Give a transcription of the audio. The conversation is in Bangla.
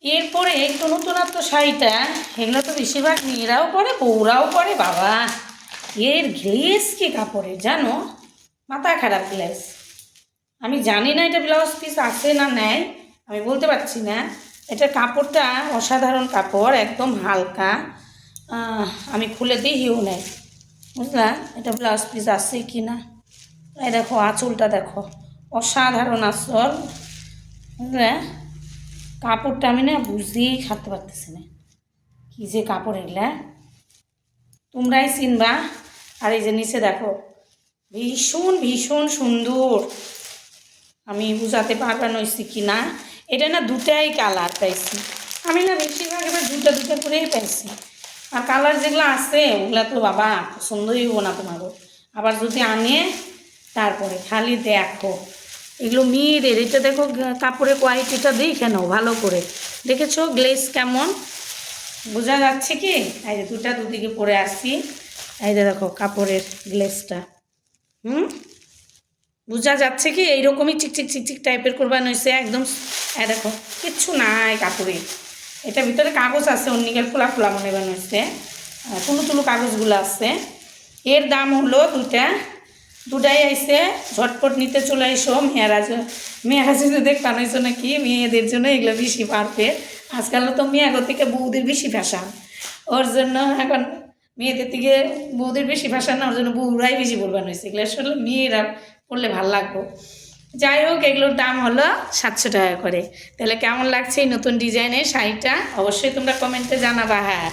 এরপরে একটু নতুনত্ব শাড়িটা, এগুলো তো বেশিরভাগ মেয়েরাও পরে, বউরাও পরে। বাবা, এর গ্লেস কি কাপড়ের জানো, মাথা খারাপ গ্লেস। আমি জানি না এটা ব্লাউজ পিস আছে না নেয়, আমি বলতে পারছি না। এটা কাপড়টা অসাধারণ কাপড়, একদম হালকা। আমি খুলে দিইও নেই, বুঝলা, এটা ব্লাউজ পিস আছে কি না। এই দেখো আঁচলটা দেখো, অসাধারণ আঁচল, বুঝলে। কাপড়টা আমি না বুঝতেই খাতে পারতেছি না কী যে কাপড় এগুলা, তোমরাই চিনবা। আর এই যে নিচে দেখো, ভীষণ ভীষণ সুন্দর। আমি বুঝাতে পারবা নইছি কি না। এটা না দুটাই কালার পাইছি আমি, না বেশিরভাগ এবার দুটা দুটো করেই পাইছি। আর কালার যেগুলো আছে ওগুলা তো বাবা পছন্দই হবো না তোমারও, আবার যদি আনে তারপরে খালি দেখো এগুলো মেয়েদের। এটা দেখো কাপড়ের কোয়ালিটিটা দেখে নাও ভালো করে, দেখেছো গ্লেজ কেমন, বোঝা যাচ্ছে কি। এই যে দুটা দুদিকে পরে আসছি, এই যে দেখো কাপড়ের গ্লেজটা, বোঝা যাচ্ছে কি। এইরকমই চিকচিক চিকচিক টাইপের করবানো হয়েছে একদম। দেখো কিচ্ছু নাই কাপড়ে, এটা ভিতরে কাগজ আছে, অন্যিকের খোলা খোলা মনে বানাইছে, তুলু তুলু কাগজগুলো আছে। এর দাম হলো দুটাই আইসে, ঝটপট নিতে চলে এসো। মেয়েরা যদি দেখতাম হয়েছো নাকি, মেয়েদের জন্য এগুলো বেশি পারফেক্ট। আজকাল তো মেয়েগো থেকে বউদের বেশি ফ্যাশন, ওর জন্য এখন মেয়েদের থেকে বউদের বেশি ফ্যাশন না, ওর জন্য বউরাই বেশি বলবান হয়েছে। এগুলো আসলে মেয়েরা পড়লে ভালো লাগবো। যাই হোক, এগুলোর দাম হলো 700 টাকা করে। তাহলে কেমন লাগছে এই নতুন ডিজাইনের শাড়িটা অবশ্যই তোমরা কমেন্টে জানাবা। হ্যাঁ।